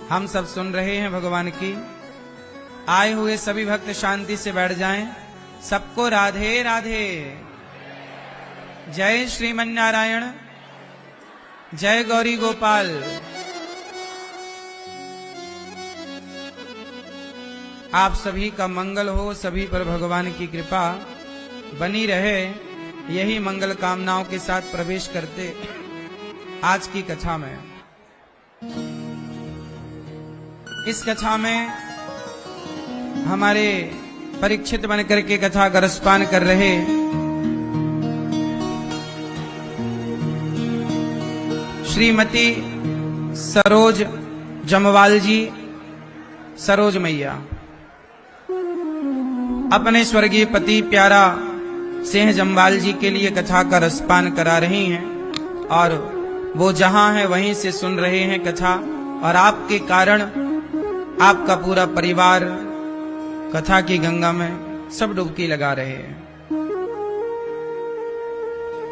हम सब सुन रहे हैं भगवान की। आए हुए सभी भक्त शांति से बैठ जाएं। सबको राधे राधे। जय श्रीमन नारायण, जय गौरी गोपाल। आप सभी का मंगल हो, सभी पर भगवान की कृपा बनी रहे, यही मंगल कामनाओं के साथ प्रवेश करते आज की कथा में। इस कथा में हमारे परीक्षित बनकर के कथा का रसपान कर रहे श्रीमती सरोज जमवाल जी, सरोज मैया अपने स्वर्गीय पति प्यारा सिंह जमवाल जी के लिए कथा का रसपान करा रही हैं और वो जहां है वहीं से सुन रहे हैं कथा। और आपके कारण आपका पूरा परिवार कथा की गंगा में सब डुबकी लगा रहे हैं।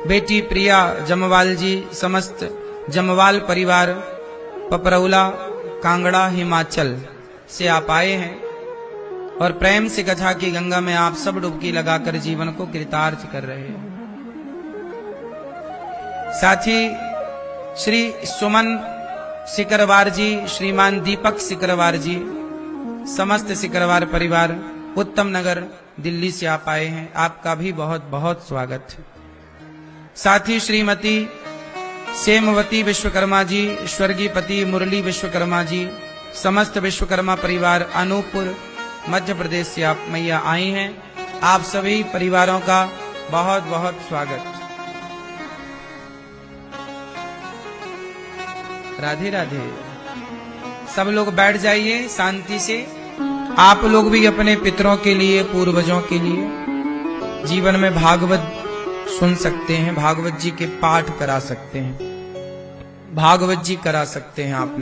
बेटी प्रिया जमवाल जी, समस्त जमवाल परिवार पपरौला कांगड़ा हिमाचल से आप आए हैं और प्रेम से कथा की गंगा में आप सब डुबकी लगाकर जीवन को कृतार्थ कर रहे हैं। साथ ही श्री सुमन सिकरवार जी, श्रीमान दीपक सिकरवार जी, समस्त सिकरवार परिवार उत्तम नगर दिल्ली से आप आए हैं। आपका भी बहुत बहुत स्वागत है। साथ ही श्रीमती सेमवती विश्वकर्मा जी, स्वर्गीय पति मुरली विश्वकर्मा जी, समस्त विश्वकर्मा परिवार अनूपपुर मध्य प्रदेश से आप मैया आई हैं। आप सभी परिवारों का बहुत बहुत स्वागत। राधे राधे। सब लोग बैठ जाइए शांति से। आप लोग भी अपने पितरों के लिए, पूर्वजों के लिए जीवन में भागवत सुन सकते हैं, भागवत जी के पाठ करा सकते हैं, भागवत जी करा सकते हैं। आप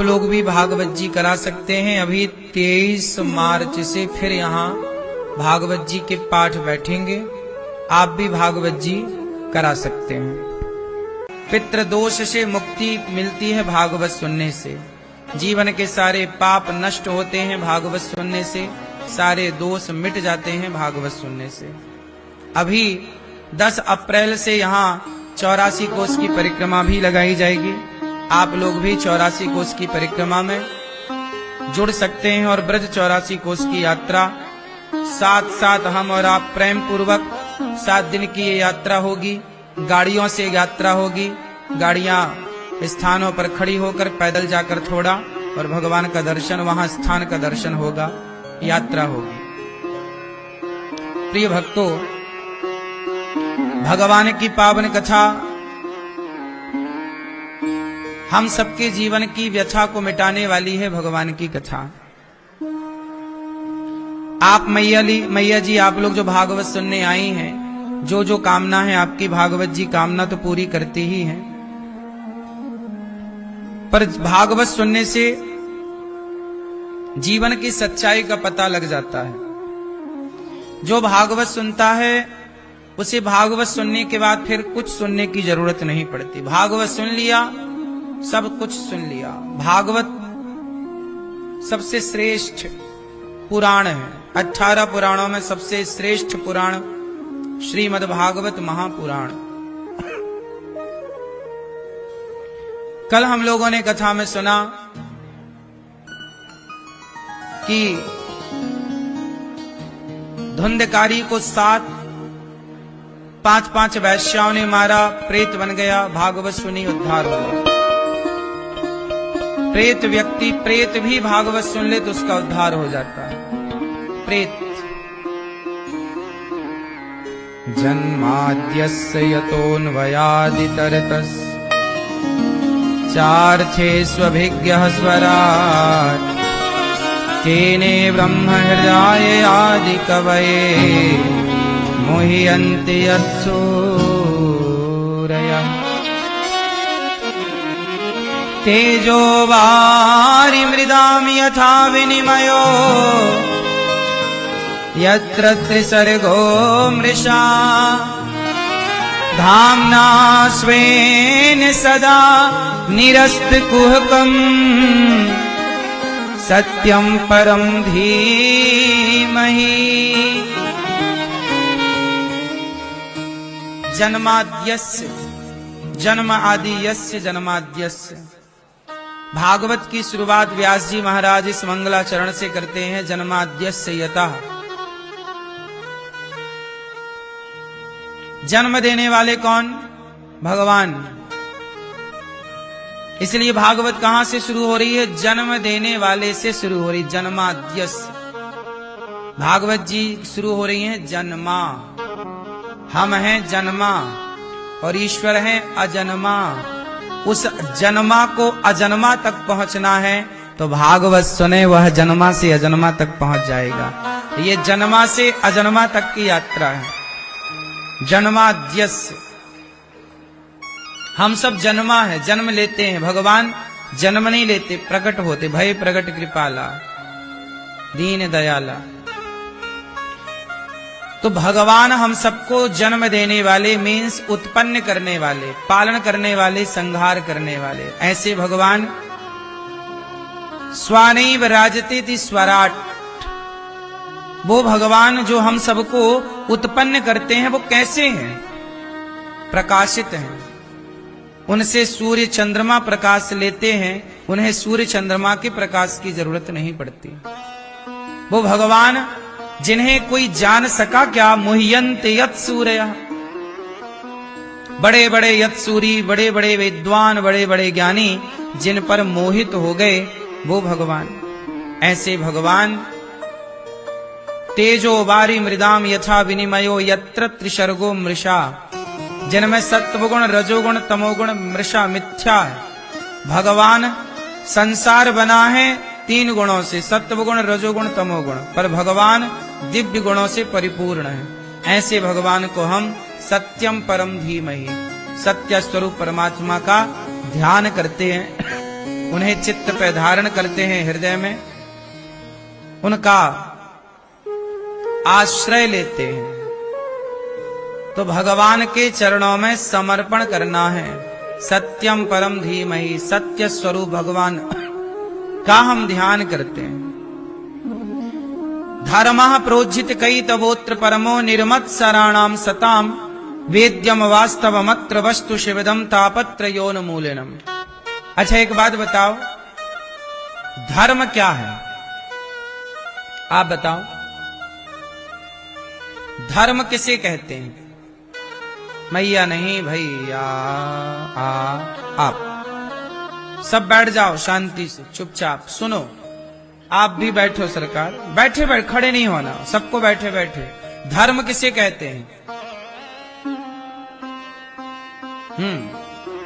लोग भी भागवत जी करा सकते हैं। अभी 23 मार्च से फिर यहाँ भागवत जी के पाठ बैठेंगे। आप भी भागवत जी करा सकते हैं। पितृ दोष से मुक्ति मिलती है भागवत सुनने से। जीवन के सारे पाप नष्ट होते हैं भागवत सुनने से, सारे दोष मिट जाते हैं भागवत सुनने से। अभी 10 अप्रैल से यहाँ 84 कोस की परिक्रमा भी लगाई जाएगी। आप लोग भी 84 कोस की परिक्रमा में जुड़ सकते हैं और ब्रज 84 कोस की यात्रा साथ साथ हम और आप प्रेम पूर्वक 7 दिन की ये यात्रा होगी। गाड़ियों से यात्रा होगी, गाड़ियां स्थानों पर खड़ी होकर पैदल जाकर थोड़ा और भगवान का दर्शन, वहां स्थान का दर्शन होगा, यात्रा होगी। प्रिय भक्तों, भगवान की पावन कथा हम सबके जीवन की व्यथा को मिटाने वाली है। भगवान की कथा आप मैया जी, आप लोग जो भागवत सुनने आई हैं, जो जो कामना है आपकी भागवत जी कामना तो पूरी करती ही हैं, पर भागवत सुनने से जीवन की सच्चाई का पता लग जाता है। जो भागवत सुनता है उसे भागवत सुनने के बाद फिर कुछ सुनने की जरूरत नहीं पड़ती। भागवत सुन लिया, सब कुछ सुन लिया। भागवत सबसे श्रेष्ठ पुराण है। 18 पुराणों में सबसे श्रेष्ठ पुराण श्रीमद् भागवत महापुराण। कल हम लोगों ने कथा में सुना कि धुंधकारी को 5 वैश्याओं ने मारा, प्रेत बन गया। भागवत सुनी उद्धार हुआ। प्रेत भी भागवत सुन ले तो उसका उद्धार हो जाता है। प्रेत जन्माद्यस्य यतोऽन्वयादितरतस् चार्थेष्वभिज्ञः स्वराट् तेने ब्रह्म हृदय आदि कवये मुह्यन्ति यत्सूरयः तेजो वारि मृदां यथा विनिमयो यत्र त्रिसर्गो मृषा धाम्ना स्वेन सदा निरस्तकुहकम् सत्यं परं धीमहि। जन्माद्यस्य जन्म आदि यस्य जन्माद्यस्य। भागवत की शुरुआत व्यास जी महाराज इस मंगलाचरण से करते हैं, जन्माद्यस्य यतः। जन्म देने वाले कौन? भगवान। इसलिए भागवत कहां से शुरू हो रही है? जन्म देने वाले से शुरू हो रही, जन्माद्यस्य। भागवत जी शुरू हो रही हैं जन्मा। हम हैं जन्मा और ईश्वर है अजन्मा। उस जन्मा को अजन्मा तक पहुंचना है तो भागवत सुने, वह जन्मा से अजन्मा तक पहुंच जाएगा। ये जन्मा से अजन्मा तक की यात्रा है, जन्माद्यस्य। हम सब जन्मा है, जन्म लेते हैं। भगवान जन्म नहीं लेते, प्रकट होते। भय प्रकट कृपाला दीन दयाला। तो भगवान हम सबको जन्म देने वाले, मीन्स उत्पन्न करने वाले, पालन करने वाले, संहार करने वाले। ऐसे भगवान स्वानैव राजते स्वराट। वो भगवान जो हम सबको उत्पन्न करते हैं वो कैसे हैं? प्रकाशित हैं। उनसे सूर्य चंद्रमा प्रकाश लेते हैं, उन्हें सूर्य चंद्रमा के प्रकाश की जरूरत नहीं पड़ती। वो भगवान जिन्हें कोई जान सका क्या? मुह्यन्त यत् सूर्य। बड़े बड़े यत्सूरी, बड़े बड़े विद्वान, बड़े बड़े ज्ञानी जिन पर मोहित हो गए वो भगवान। ऐसे भगवान तेजो वारी मृदाम यथा विनिमयो यत्र त्रिसर्गो मृषा। जिनमें सत्वगुण, रजोगुण, तमोगुण, मृषा मिथ्या है। भगवान संसार बना है 3 गुणों से, सत्वगुण, रजोगुण, तमोगुण, पर भगवान दिव्य गुणों से परिपूर्ण है। ऐसे भगवान को हम सत्यम परम धीमहि, सत्य स्वरूप परमात्मा का ध्यान करते हैं, उन्हें चित्त पे धारण करते हैं, हृदय में उनका आश्रय लेते हैं। तो भगवान के चरणों में समर्पण करना है। सत्यम परम धीमहि, सत्य स्वरूप भगवान का हम ध्यान करते हैं। धर्मः प्रोज्झित कई तवोत्र परमो निर्मत्सराणाम सताम वेद्यम वास्तवमत्र वस्तु शिवदम तापत्रयोन्मूलनम। अच्छा एक बात बताओ, धर्म क्या है? आप बताओ, धर्म किसे कहते हैं? मैया नहीं भैया, आप सब बैठ जाओ शांति से, चुपचाप सुनो। आप भी बैठो सरकार, बैठे बैठ, खड़े नहीं होना, सबको बैठे बैठे। धर्म किसे कहते हैं?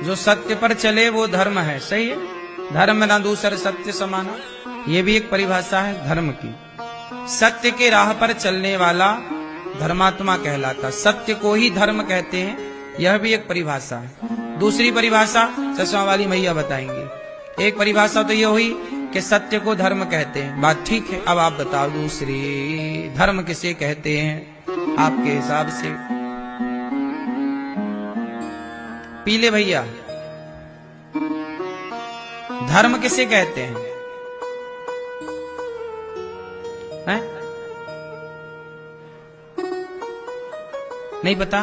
जो सत्य पर चले वो धर्म है, सही है। धर्म न दूसर सत्य समाना, ये भी एक परिभाषा है धर्म की। सत्य के राह पर चलने वाला धर्मात्मा कहलाता, सत्य को ही धर्म कहते हैं, यह भी एक परिभाषा है। दूसरी परिभाषा चश्मा वाली मैया बताएंगे। एक परिभाषा तो यह हुई कि सत्य को धर्म कहते हैं, बात ठीक है। अब आप बताओ दूसरी, धर्म किसे कहते हैं आपके हिसाब से? पीले भैया, धर्म किसे कहते हैं? है? नहीं पता?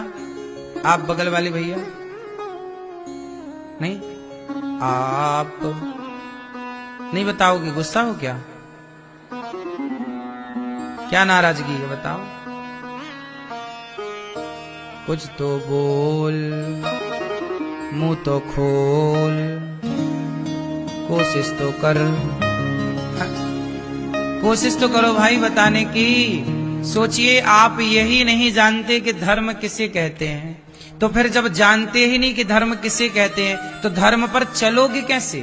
आप बगल वाले भैया नहीं? आप नहीं बताओगे? गुस्सा हो क्या? क्या नाराजगी है बताओ? कुछ तो बोल, मुंह तो खोल, कोशिश तो कर, कोशिश तो करो भाई बताने की। सोचिए, आप यही नहीं जानते कि धर्म किसे कहते हैं, तो फिर जब जानते ही नहीं कि धर्म किसे कहते हैं तो धर्म पर चलोगे कैसे?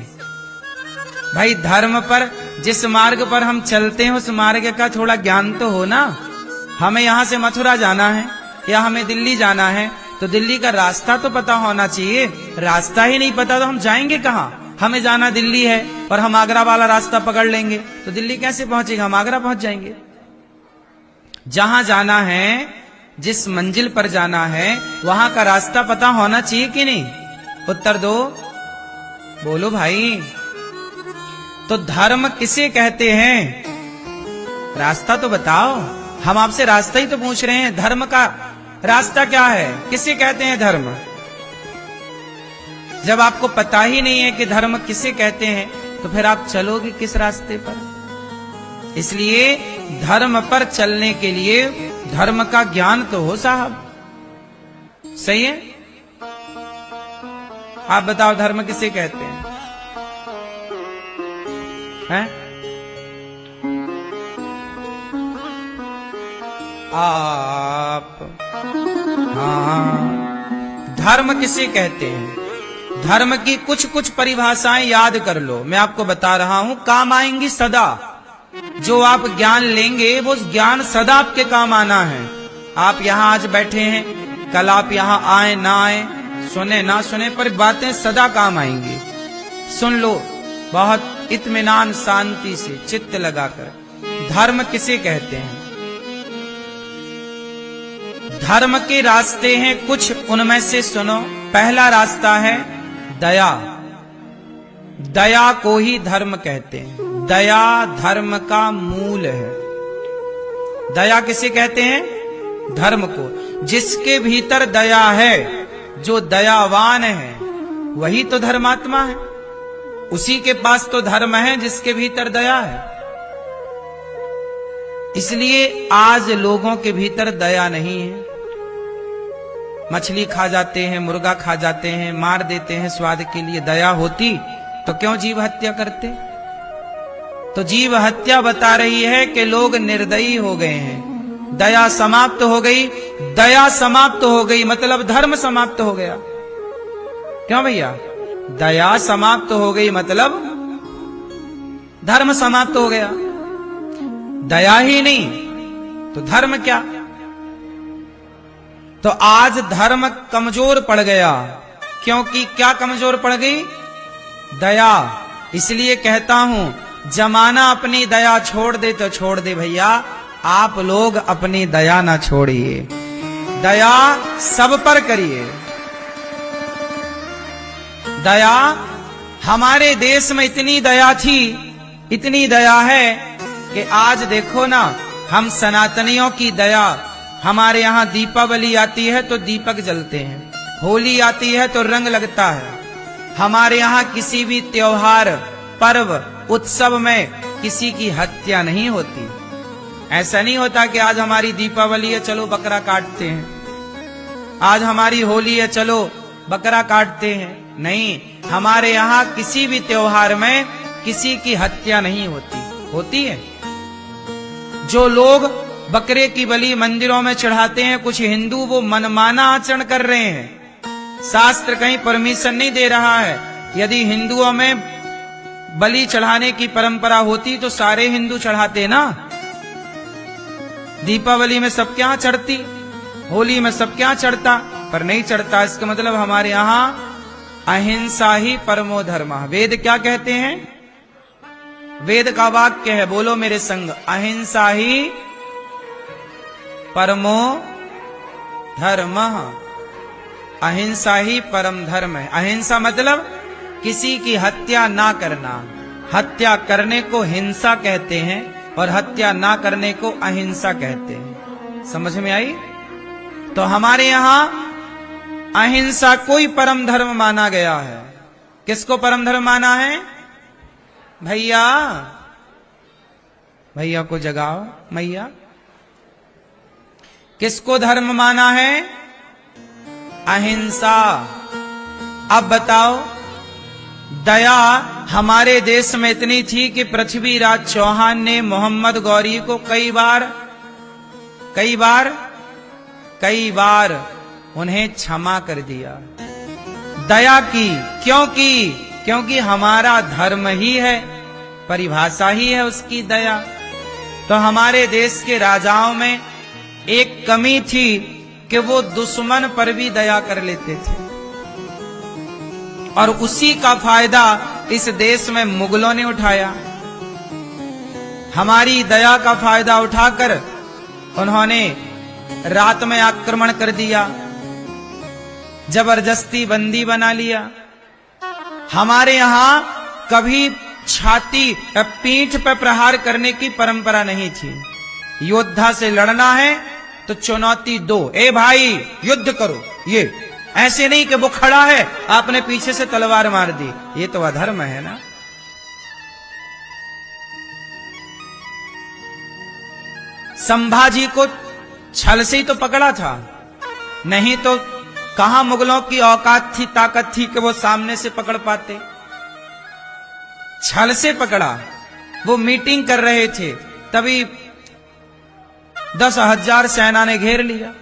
भाई धर्म पर, जिस मार्ग पर हम चलते हैं उस मार्ग का थोड़ा ज्ञान तो हो ना। हमें यहाँ से मथुरा जाना है या हमें दिल्ली जाना है तो दिल्ली का रास्ता तो पता होना चाहिए। रास्ता ही नहीं पता तो हम जाएंगे कहाँ? हमें जाना दिल्ली है और हम आगरा वाला रास्ता पकड़ लेंगे तो दिल्ली कैसे पहुंचेगा? हम आगरा पहुंच जाएंगे। जहां जाना है जिस मंजिल पर जाना है वहां का रास्ता पता होना चाहिए कि नहीं? उत्तर दो, बोलो भाई। तो धर्म किसे कहते हैं? रास्ता तो बताओ। हम आपसे रास्ता ही तो पूछ रहे हैं। धर्म का रास्ता क्या है? किसे कहते हैं धर्म? जब आपको पता ही नहीं है कि धर्म किसे कहते हैं, तो फिर आप चलोगे किस रास्ते पर? इसलिए धर्म पर चलने के लिए धर्म का ज्ञान तो हो साहब। सही है? आप बताओ धर्म किसे कहते हैं? हैं? आप? हाँ, धर्म किसे कहते हैं? धर्म की कुछ कुछ परिभाषाएं याद कर लो, मैं आपको बता रहा हूं, काम आएंगी सदा। जो आप ज्ञान लेंगे वो ज्ञान सदा आपके काम आना है। आप यहां आज बैठे हैं, कल आप यहां आए ना आए, सुने ना सुने, पर बातें सदा काम आएंगी। सुन लो बहुत इत्मीनान शांति से चित्त लगाकर। धर्म किसे कहते हैं? धर्म के रास्ते हैं कुछ, उनमें से सुनो। पहला रास्ता है दया। दया को ही धर्म कहते हैं। दया धर्म का मूल है। दया किसे कहते हैं? धर्म को। जिसके भीतर दया है, जो दयावान है, वही तो धर्मात्मा है। उसी के पास तो धर्म है जिसके भीतर दया है। इसलिए आज लोगों के भीतर दया नहीं है। मछली खा जाते हैं, मुर्गा खा जाते हैं, मार देते हैं स्वाद के लिए। दया होती तो क्यों जीव हत्या करते? तो जीव हत्या बता रही है कि लोग निर्दयी हो गए हैं। दया समाप्त हो गई। दया समाप्त हो गई मतलब धर्म समाप्त हो गया। क्यों भैया? दया समाप्त हो गई मतलब धर्म समाप्त हो गया। दया ही नहीं तो धर्म क्या? तो आज धर्म कमजोर पड़ गया। क्योंकि क्या कमजोर पड़ गई? दया। इसलिए कहता हूं, जमाना अपनी दया छोड़ दे तो छोड़ दे भैया, आप लोग अपनी दया ना छोड़िए। दया सब पर करिए। दया, हमारे देश में इतनी दया थी, इतनी दया है कि आज देखो ना, हम सनातनियों की दया, हमारे यहाँ दीपावली आती है तो दीपक जलते हैं, होली आती है तो रंग लगता है। हमारे यहाँ किसी भी त्योहार, पर्व, उत्सव में किसी की हत्या नहीं होती। ऐसा नहीं होता कि आज हमारी दीपावली है चलो बकरा काटते हैं, आज हमारी होली है चलो बकरा काटते हैं। नहीं, हमारे यहाँ किसी भी त्योहार में किसी की हत्या नहीं होती। होती है? जो लोग बकरे की बलि मंदिरों में चढ़ाते हैं, कुछ हिंदू वो मनमाना आचरण कर रहे हैं। शास्त्र कहीं परमिशन नहीं दे रहा है। यदि हिंदुओं में बलि चढ़ाने की परंपरा होती तो सारे हिंदू चढ़ाते ना। दीपावली में सब क्या चढ़ती, होली में सब क्या चढ़ता, पर नहीं चढ़ता। इसका मतलब हमारे यहाँ अहिंसा ही परमो धर्म। वेद क्या कहते हैं? वेद का वाक्य है, बोलो मेरे संग, अहिंसा ही परमो धर्म। अहिंसा ही परम धर्म है। अहिंसा मतलब किसी की हत्या ना करना। हत्या करने को हिंसा कहते हैं और हत्या ना करने को अहिंसा कहते हैं। समझ में आई? तो हमारे यहां अहिंसा को ही परम धर्म माना गया है। किसको परम धर्म माना है? भैया, भैया को जगाओ। मैया, किसको धर्म माना है? अहिंसा। अब बताओ, दया हमारे देश में इतनी थी कि पृथ्वीराज चौहान ने मोहम्मद गौरी को कई बार उन्हें क्षमा कर दिया। दया की। क्यों की? क्योंकि हमारा धर्म ही है, परिभाषा ही है उसकी दया। तो हमारे देश के राजाओं में एक कमी थी कि वो दुश्मन पर भी दया कर लेते थे, और उसी का फायदा इस देश में मुगलों ने उठाया। हमारी दया का फायदा उठाकर उन्होंने रात में आक्रमण कर दिया, जबरदस्ती बंदी बना लिया। हमारे यहां कभी छाती पीठ पर प्रहार करने की परंपरा नहीं थी। योद्धा से लड़ना है तो चुनौती दो, ए भाई युद्ध करो। ये ऐसे नहीं कि वो खड़ा है आपने पीछे से तलवार मार दी, ये तो अधर्म है ना। संभाजी को छल से ही तो पकड़ा था, नहीं तो कहां मुगलों की औकात थी, ताकत थी कि वो सामने से पकड़ पाते। छल से पकड़ा। वो मीटिंग कर रहे थे, तभी 10,000 सेना ने घेर लिया।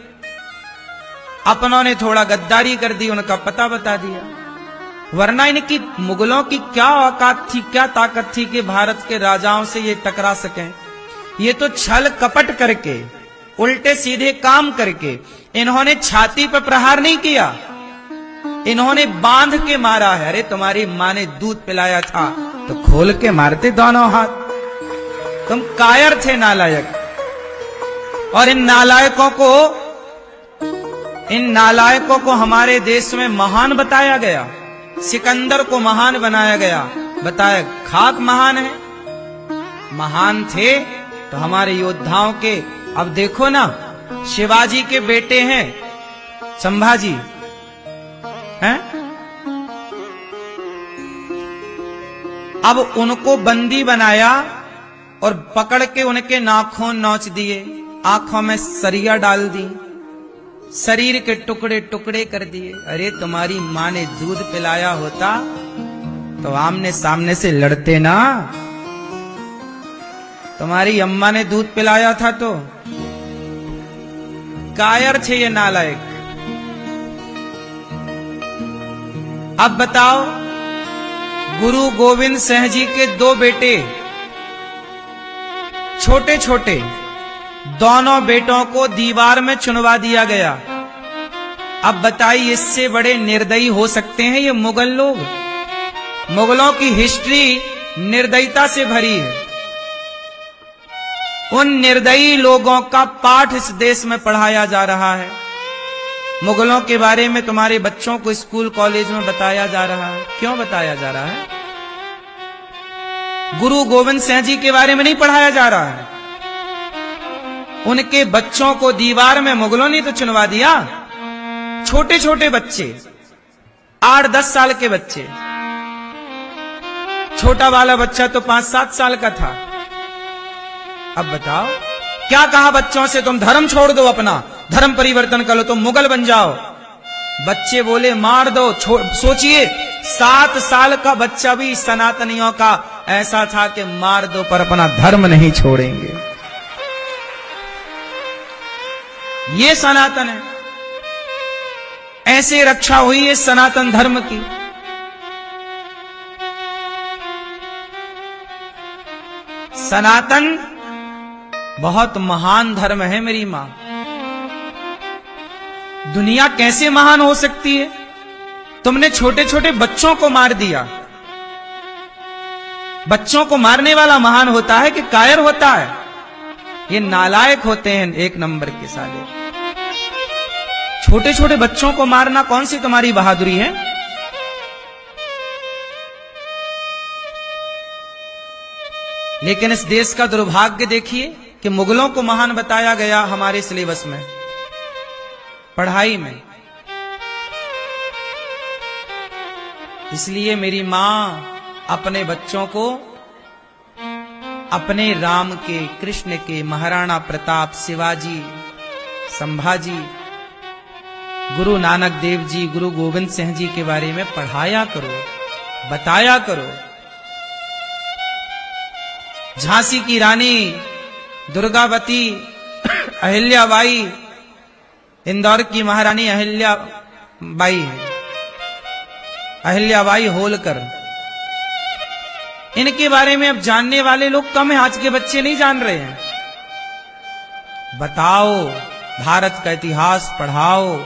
अपनों ने थोड़ा गद्दारी कर दी, उनका पता बता दिया। वरना इनकी मुगलों की क्या औकात थी, क्या ताकत थी कि भारत के राजाओं से ये टकरा सकें। ये तो छल कपट करके, उल्टे सीधे काम करके, इन्होंने छाती पर प्रहार नहीं किया, इन्होंने बांध के मारा है। अरे तुम्हारी मां ने दूध पिलाया था तो खोल के मारते दोनों हाथ। तुम कायर थे, नालायक। और इन नालायकों को हमारे देश में महान बताया गया। सिकंदर को महान बनाया गया, बताया खाक महान है। महान थे तो हमारे योद्धाओं के, अब देखो ना, शिवाजी के बेटे हैं संभाजी हैं, अब उनको बंदी बनाया और पकड़ के उनके नाखून नोच दिए, आंखों में सरिया डाल दी, शरीर के टुकड़े टुकड़े कर दिए। अरे तुम्हारी मां ने दूध पिलाया होता तो आमने सामने से लड़ते ना। तुम्हारी अम्मा ने दूध पिलाया था तो। कायर थे ये नालायक। अब बताओ, गुरु गोविंद सिंह जी के 2 बेटे, छोटे छोटे, दोनों बेटों को दीवार में चुनवा दिया गया। अब बताइए, इससे बड़े निर्दयी हो सकते हैं ये मुगल लोग? मुगलों की हिस्ट्री निर्दयता से भरी है। उन निर्दयी लोगों का पाठ इस देश में पढ़ाया जा रहा है। मुगलों के बारे में तुम्हारे बच्चों को स्कूल कॉलेज में बताया जा रहा है। क्यों बताया जा रहा है? गुरु गोविंद सिंह जी के बारे में नहीं पढ़ाया जा रहा है। उनके बच्चों को दीवार में मुगलों ने तो चुनवा दिया। छोटे छोटे बच्चे, 8-10 साल के बच्चे, छोटा वाला बच्चा तो 5-7 साल का था। अब बताओ, क्या कहा बच्चों से? तुम धर्म छोड़ दो, अपना धर्म परिवर्तन कर लो, तुम मुगल बन जाओ। बच्चे बोले मार दो। सोचिए, 7 साल का बच्चा भी सनातनियों का ऐसा था कि मार दो पर अपना धर्म नहीं छोड़ेंगे। ये सनातन है, ऐसे रक्षा हुई है सनातन धर्म की। सनातन बहुत महान धर्म है मेरी मां। दुनिया कैसे महान हो सकती है? तुमने छोटे छोटे बच्चों को मार दिया। बच्चों को मारने वाला महान होता है कि कायर होता है? ये नालायक होते हैं, 1 नंबर के साले। छोटे छोटे बच्चों को मारना कौन सी तुम्हारी बहादुरी है? लेकिन इस देश का दुर्भाग्य देखिए कि मुगलों को महान बताया गया हमारे सिलेबस में, पढ़ाई में। इसलिए मेरी मां अपने बच्चों को अपने राम के, कृष्ण के, महाराणा प्रताप, शिवाजी, संभाजी, गुरु नानक देव जी, गुरु गोविंद सिंह जी के बारे में पढ़ाया करो, बताया करो। झांसी की रानी दुर्गावती, अहिल्याबाई, इंदौर की महारानी अहिल्याबाई है, अहिल्याबाई होलकर। इनके बारे में अब जानने वाले लोग कम है, आज के बच्चे नहीं जान रहे हैं। बताओ, भारत का इतिहास पढ़ाओ।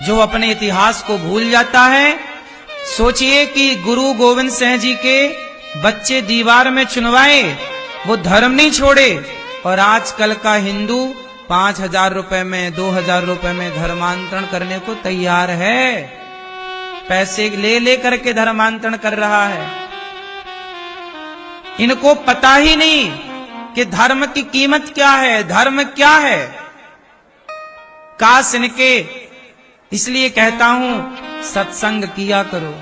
जो अपने इतिहास को भूल जाता है, सोचिए कि गुरु गोविंद सिंह जी के बच्चे दीवार में चुनवाए, वो धर्म नहीं छोड़े, और आजकल का हिंदू 5,000 रुपए में 2,000 रुपए में धर्मांतरण करने को तैयार है। पैसे ले ले करके धर्मांतरण कर रहा है। इनको पता ही नहीं कि धर्म की कीमत क्या है, धर्म क्या है। काश इनके, इसलिए कहता हूं सत्संग किया करो,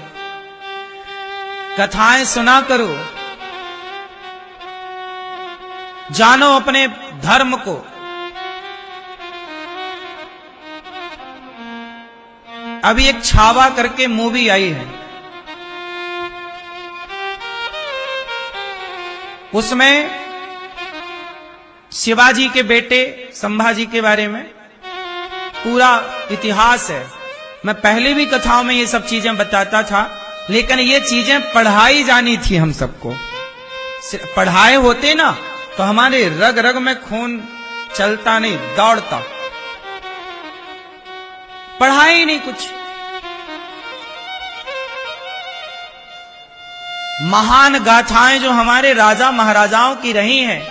कथाएं सुना करो, जानो अपने धर्म को। अभी एक छावा करके मूवी आई है, उसमें शिवाजी के बेटे संभाजी के बारे में पूरा इतिहास है। मैं पहले भी कथाओं में ये सब चीजें बताता था, लेकिन ये चीजें पढ़ाई जानी थी हम सबको। पढ़ाए होते ना तो हमारे रग रग में खून चलता नहीं, दौड़ता। पढ़ाए ही नहीं कुछ। महान गाथाएं जो हमारे राजा महाराजाओं की रही हैं।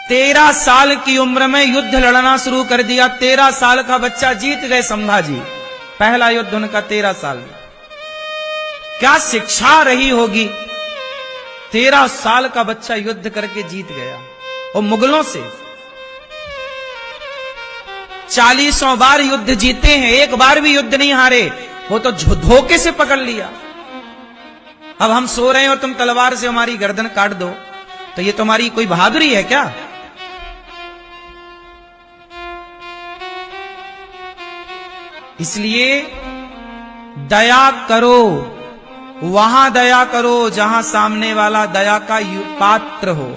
13 साल की उम्र में युद्ध लड़ना शुरू कर दिया। 13 साल का बच्चा जीत गए संभाजी। पहला युद्ध उनका 13 साल में। क्या शिक्षा रही होगी। 13 साल का बच्चा युद्ध करके जीत गया और मुगलों से 40 बार युद्ध जीते हैं, एक बार भी युद्ध नहीं हारे। वो तो धोखे से पकड़ लिया। अब हम सो रहे हैं और तुम तलवार से हमारी गर्दन काट दो, तो ये तुम्हारी कोई बहादुरी है क्या। इसलिए दया करो, वहां दया करो जहां सामने वाला दया का पात्र हो।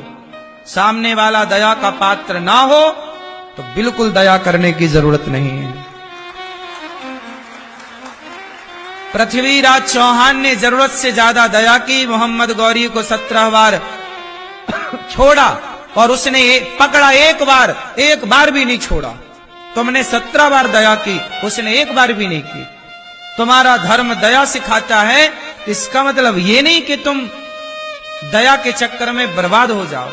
सामने वाला दया का पात्र ना हो तो बिल्कुल दया करने की जरूरत नहीं है। पृथ्वीराज चौहान ने जरूरत से ज्यादा दया की। मोहम्मद गौरी को 17 बार छोड़ा और उसने पकड़ा एक बार भी नहीं छोड़ा। तुमने 17 बार दया की, उसने एक बार भी नहीं की। तुम्हारा धर्म दया सिखाता है, इसका मतलब ये नहीं कि तुम दया के चक्कर में बर्बाद हो जाओ।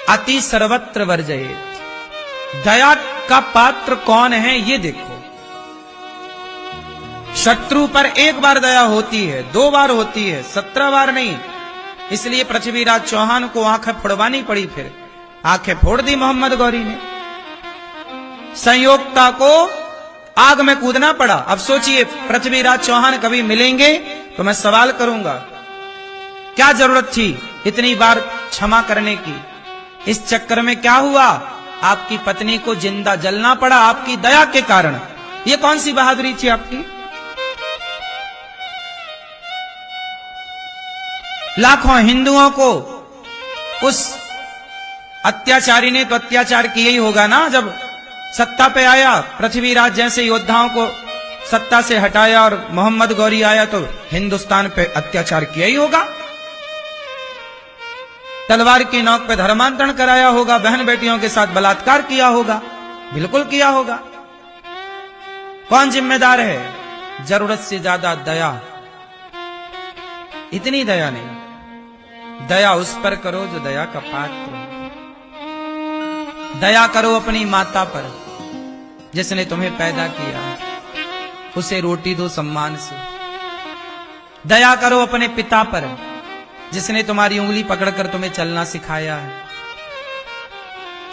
अति सर्वत्र वर्जयेत्। दया का पात्र कौन है ये देखो। शत्रु पर एक बार दया होती है, 2 बार होती है, 17 बार नहीं। इसलिए पृथ्वीराज चौहान को आंखें फोड़वानी पड़ी। फिर आंखें फोड़ दी मोहम्मद गौरी ने। संयोगता को आग में कूदना पड़ा। अब सोचिए पृथ्वीराज चौहान कभी मिलेंगे तो मैं सवाल करूंगा, क्या जरूरत थी इतनी बार क्षमा करने की। इस चक्कर में क्या हुआ, आपकी पत्नी को जिंदा जलना पड़ा आपकी दया के कारण। ये कौन सी बहादुरी थी आपकी। लाखों हिंदुओं को उस अत्याचारी ने तो अत्याचार किया ही होगा ना। जब सत्ता पे आया, पृथ्वीराज जैसे योद्धाओं को सत्ता से हटाया और मोहम्मद गौरी आया तो हिंदुस्तान पे अत्याचार किया ही होगा। तलवार की नोक पे धर्मांतरण कराया होगा, बहन बेटियों के साथ बलात्कार किया होगा, बिल्कुल किया होगा। कौन जिम्मेदार है। जरूरत से ज्यादा दया, इतनी दया नहीं। दया उस पर करो जो दया का पात्र हो। दया करो अपनी माता पर जिसने तुम्हें पैदा किया, उसे रोटी दो सम्मान से। दया करो अपने पिता पर जिसने तुम्हारी उंगली पकड़कर तुम्हें चलना सिखाया है,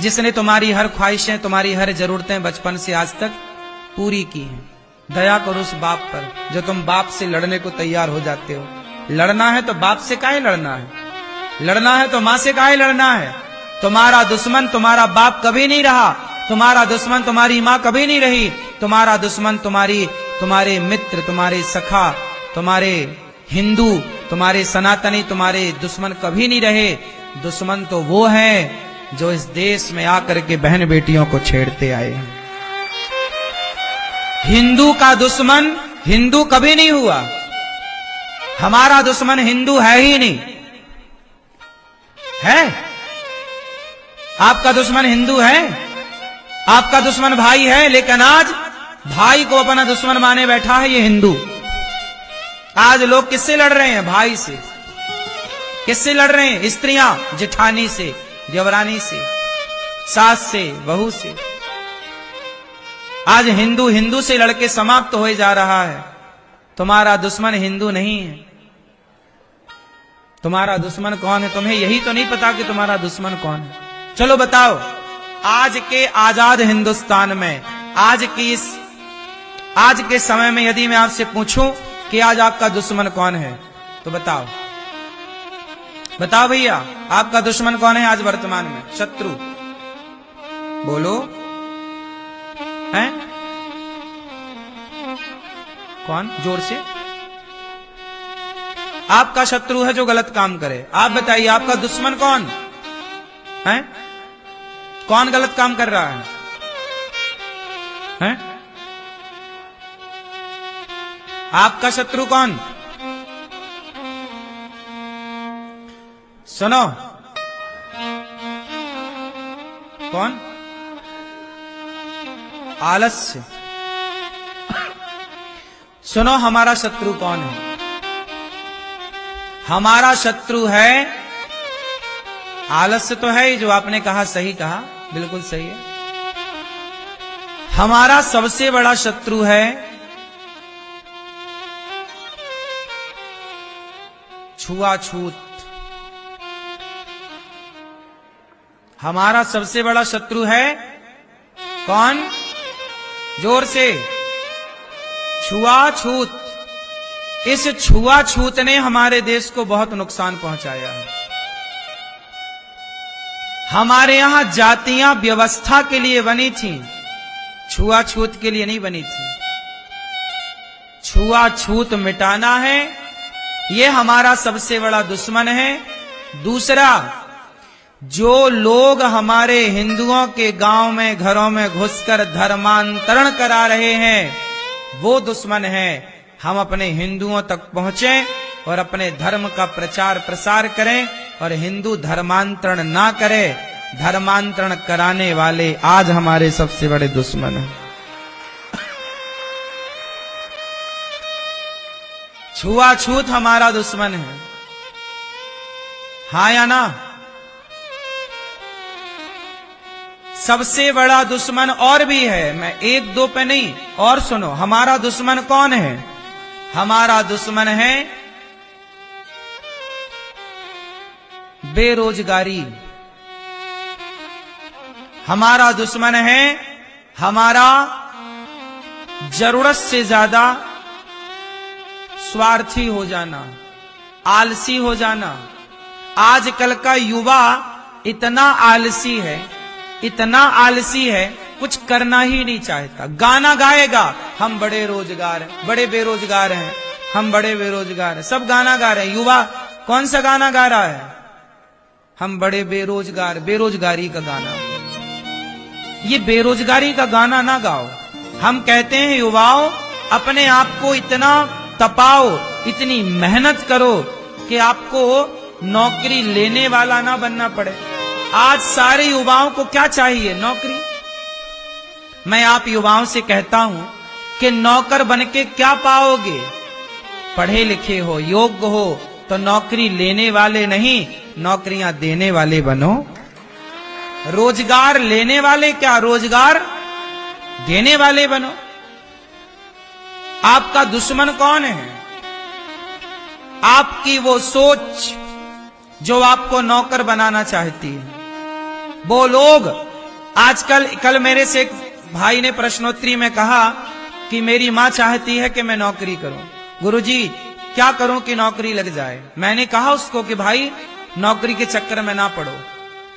जिसने तुम्हारी हर ख्वाहिशें, तुम्हारी हर जरूरतें बचपन से आज तक पूरी की हैं। दया करो उस बाप पर जो तुम बाप से लड़ने को तैयार हो जाते हो। लड़ना है तो बाप से काहे लड़ना है, लड़ना है तो मां से काहे लड़ना है। तुम्हारा दुश्मन तुम्हारा बाप कभी नहीं रहा, तुम्हारा दुश्मन तुम्हारी मां कभी नहीं रही। तुम्हारा दुश्मन तुम्हारे मित्र, तुम्हारे सखा, तुम्हारे हिंदू, तुम्हारे सनातनी तुम्हारे दुश्मन कभी नहीं रहे। दुश्मन तो वो है जो इस देश में आकर के बहन बेटियों को छेड़ते आए हैं। हिंदू का दुश्मन हिंदू कभी नहीं हुआ। हमारा दुश्मन हिंदू है ही नहीं। है आपका दुश्मन हिंदू है, आपका दुश्मन भाई है, लेकिन आज भाई को अपना दुश्मन माने बैठा है ये हिंदू। आज लोग किससे लड़ रहे हैं, भाई से, किससे लड़ रहे हैं? स्त्रियां जेठानी से, देवरानी से, सास से, बहू से। आज हिंदू हिंदू से लड़के समाप्त हो जा रहा है। तुम्हारा दुश्मन हिंदू नहीं है। तुम्हारा दुश्मन कौन है? तुम्हें यही तो नहीं पता कि तुम्हारा दुश्मन कौन है। चलो बताओ, आज के आजाद हिंदुस्तान में, आज के समय में यदि मैं आपसे पूछूं कि आज आपका दुश्मन कौन है, तो बताओ भैया, आपका दुश्मन कौन है आज वर्तमान में? शत्रु बोलो, हैं? कौन? जोर से। आपका शत्रु है जो गलत काम करे। आप बताइए, आपका दुश्मन कौन है? कौन गलत काम कर रहा है? हैं? आपका शत्रु कौन? सुनो, कौन? आलस्य। सुनो, हमारा शत्रु कौन है? हमारा शत्रु है आलस्य। तो है ही, जो आपने कहा सही कहा, बिल्कुल सही है। हमारा सबसे बड़ा शत्रु है छुआछूत। हमारा सबसे बड़ा शत्रु है कौन? जोर से। छुआछूत। इस छुआछूत ने हमारे देश को बहुत नुकसान पहुंचाया है। हमारे यहां जातियां व्यवस्था के लिए बनी थी, छुआछूत के लिए नहीं बनी थी। छुआछूत मिटाना है, यह हमारा सबसे बड़ा दुश्मन है। दूसरा, जो लोग हमारे हिंदुओं के गांव में, घरों में घुसकर धर्मांतरण करा रहे हैं, वो दुश्मन है। हम अपने हिंदुओं तक पहुंचे और अपने धर्म का प्रचार प्रसार करें और हिंदू धर्मांतरण ना करे। धर्मांतरण कराने वाले आज हमारे सबसे बड़े दुश्मन हैं। छुआछूत हमारा दुश्मन है, हाँ या ना? सबसे बड़ा दुश्मन और भी है, मैं एक दो पे नहीं, और सुनो। हमारा दुश्मन कौन है? हमारा दुश्मन है बेरोजगारी। हमारा दुश्मन है हमारा जरूरत से ज्यादा स्वार्थी हो जाना, आलसी हो जाना। आजकल का युवा इतना आलसी है, इतना आलसी है, कुछ करना ही नहीं चाहता। गाना गाएगा, हम बड़े रोजगार हैं, बड़े बेरोजगार हैं, हम बड़े बेरोजगार हैं। सब गाना गा रहे हैं। युवा कौन सा गाना गा रहा है? हम बड़े बेरोजगार, बेरोजगारी का गाना। ये बेरोजगारी का गाना ना गाओ। हम कहते हैं युवाओं, अपने आप को इतना तपाओ, इतनी मेहनत करो कि आपको नौकरी लेने वाला ना बनना पड़े। आज सारे युवाओं को क्या चाहिए? नौकरी। मैं आप युवाओं से कहता हूं कि नौकर बनके क्या पाओगे? पढ़े लिखे हो, योग्य हो, तो नौकरी लेने वाले नहीं, नौकरियां देने वाले बनो। रोजगार लेने वाले क्या, रोजगार देने वाले बनो। आपका दुश्मन कौन है? आपकी वो सोच जो आपको नौकर बनाना चाहती है। वो लोग आजकल, कल मेरे से एक भाई ने प्रश्नोत्तरी में कहा कि मेरी मां चाहती है कि मैं नौकरी करूं। गुरुजी क्या करूं कि नौकरी लग जाए? मैंने कहा उसको कि भाई नौकरी के चक्कर में ना पड़ो,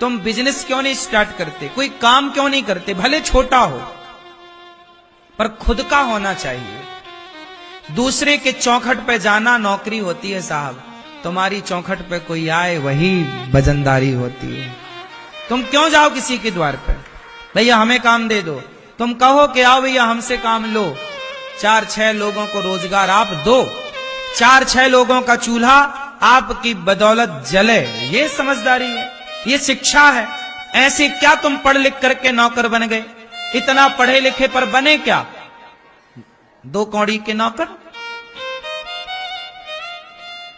तुम बिजनेस क्यों नहीं स्टार्ट करते, कोई काम क्यों नहीं करते, भले छोटा हो पर खुद का होना चाहिए। दूसरे के चौखट पे जाना नौकरी होती है साहब, तुम्हारी चौखट पे कोई आए वही वजनदारी होती है। तुम क्यों जाओ किसी के द्वार पे, भैया हमें काम दे दो, तुम कहो कि आओ भैया हमसे काम लो, 4-6 लोगों को रोजगार आप दो, 4-6 लोगों का चूल्हा आपकी बदौलत जले। ये समझदारी है, ये शिक्षा है। ऐसे क्या तुम पढ़ लिख करके नौकर बन गए? इतना पढ़े लिखे पर बने क्या? 2 कौड़ी के नौकर।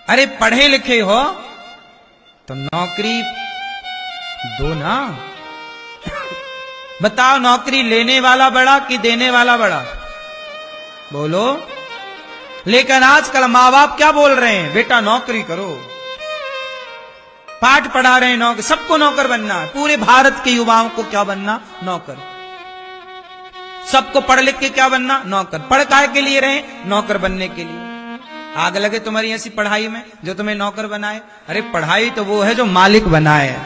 अरे पढ़े लिखे हो तो नौकरी दो ना। बताओ, नौकरी लेने वाला बड़ा कि देने वाला बड़ा? बोलो। लेकिन आजकल माँ बाप क्या बोल रहे हैं? बेटा नौकरी करो, पाठ पढ़ा रहे हैं, नौकर, सबको नौकर बनना है। पूरे भारत के युवाओं को क्या बनना? नौकर। सबको पढ़ लिख के क्या बनना? नौकर। पढ़ काहे के लिए रहे? नौकर बनने के लिए। आग लगे तुम्हारी ऐसी पढ़ाई में जो तुम्हें नौकर बनाए? अरे पढ़ाई तो वो है जो मालिक बनाए।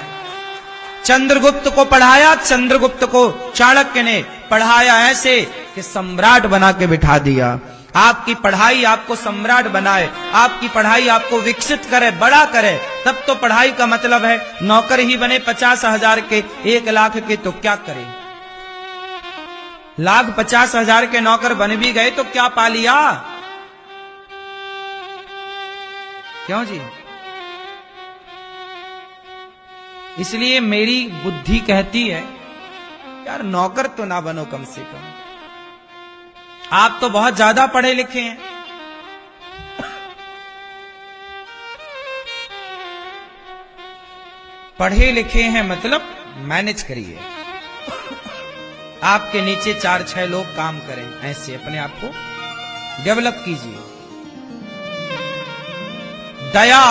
चंद्रगुप्त को पढ़ाया, चंद्रगुप्त को चाणक्य ने पढ़ाया ऐसे कि सम्राट बना के बिठा दिया। आपकी पढ़ाई आपको सम्राट बनाए, आपकी पढ़ाई आपको विकसित करे, बड़ा करे, तब तो पढ़ाई का मतलब है। नौकर ही बने 50,000 के, 1 लाख के, तो क्या करें? लाख 50,000 के नौकर बन भी गए तो क्या पा लिया? क्यों जी? इसलिए मेरी बुद्धि कहती है यार नौकर तो ना बनो कम से कम। आप तो बहुत ज्यादा पढ़े लिखे हैं। पढ़े लिखे हैं मतलब मैनेज करिए। आपके नीचे 4-6 लोग काम करें, ऐसे अपने आप को डेवलप कीजिए। दया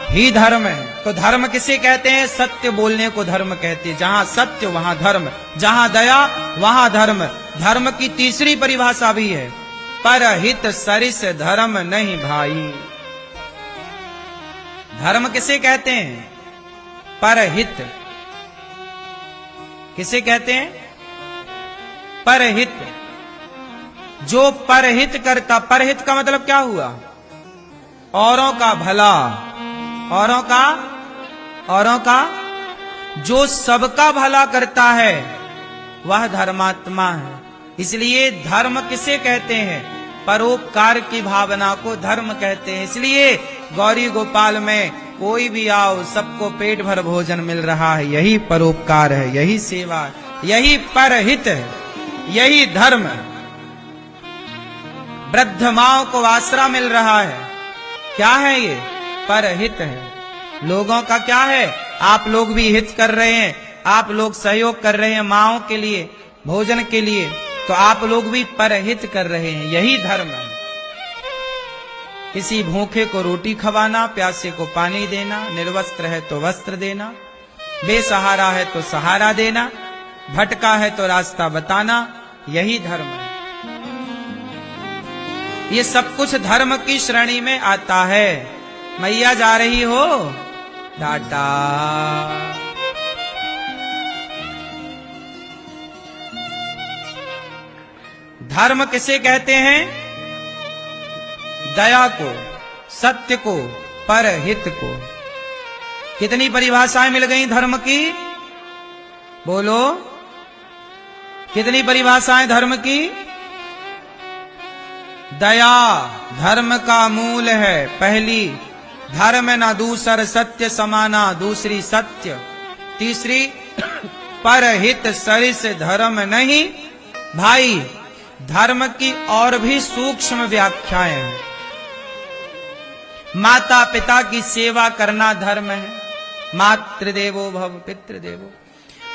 ही धर्म है। तो धर्म किसे कहते हैं? सत्य बोलने को धर्म कहते हैं। जहां सत्य वहां धर्म, जहां दया वहां धर्म। धर्म की तीसरी परिभाषा भी है, परहित सरिस धर्म नहीं भाई। धर्म किसे कहते हैं? परहित। किसे कहते हैं? परहित। जो परहित करता, परहित का मतलब क्या हुआ? औरों का भला, औरों का जो सबका भला करता है वह धर्मात्मा है। इसलिए धर्म किसे कहते हैं? परोपकार की भावना को धर्म कहते हैं। इसलिए गौरी गोपाल में कोई भी आओ सबको पेट भर भोजन मिल रहा है, यही परोपकार है, यही सेवा है, यही परहित है, यही धर्म है। वृद्ध माओ को आसरा मिल रहा है, क्या है ये? परहित है। लोगों का क्या है? आप लोग भी हित कर रहे हैं, आप लोग सहयोग कर रहे हैं माओ के लिए, भोजन के लिए, तो आप लोग भी परहित कर रहे हैं, यही धर्म है। किसी भूखे को रोटी खवाना, प्यासे को पानी देना, निर्वस्त्र है तो वस्त्र देना, बेसहारा है तो सहारा देना, भटका है तो रास्ता बताना, यही धर्म है। ये सब कुछ धर्म की श्रेणी में आता है। मैया जा रही हो? टाटा। धर्म किसे कहते हैं? दया को, सत्य को, परहित को। कितनी परिभाषाएं मिल गई धर्म की? बोलो, कितनी परिभाषाएं धर्म की? दया धर्म का मूल है। पहली, धर्म न दूसर सत्य समाना, दूसरी सत्य। तीसरी, परहित सरिस धर्म नहीं भाई। धर्म की और भी सूक्ष्म व्याख्याएं हैं। माता पिता की सेवा करना धर्म है, मातृदेवो भव पितृदेवो।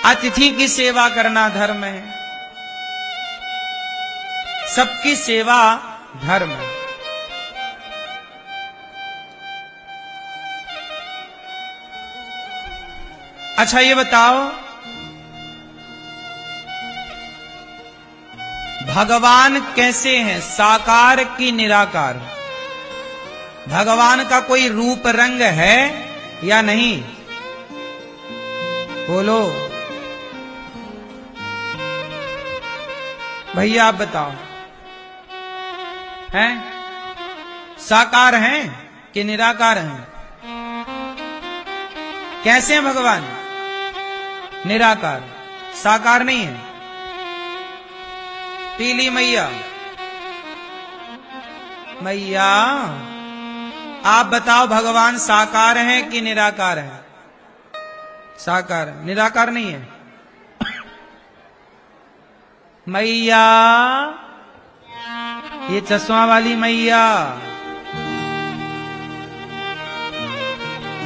अतिथि की सेवा करना धर्म है, सबकी सेवा धर्म है। अच्छा ये बताओ, भगवान कैसे हैं? साकार की निराकार? भगवान का कोई रूप रंग है या नहीं? बोलो भैया, आप बताओ, हैं? साकार हैं कि निराकार हैं? कैसे हैं भगवान? निराकार, साकार नहीं है। पीली मैया, मैया आप बताओ, भगवान साकार हैं कि निराकार हैं? साकार, निराकार नहीं है। मैया, ये चश्मा वाली मैया,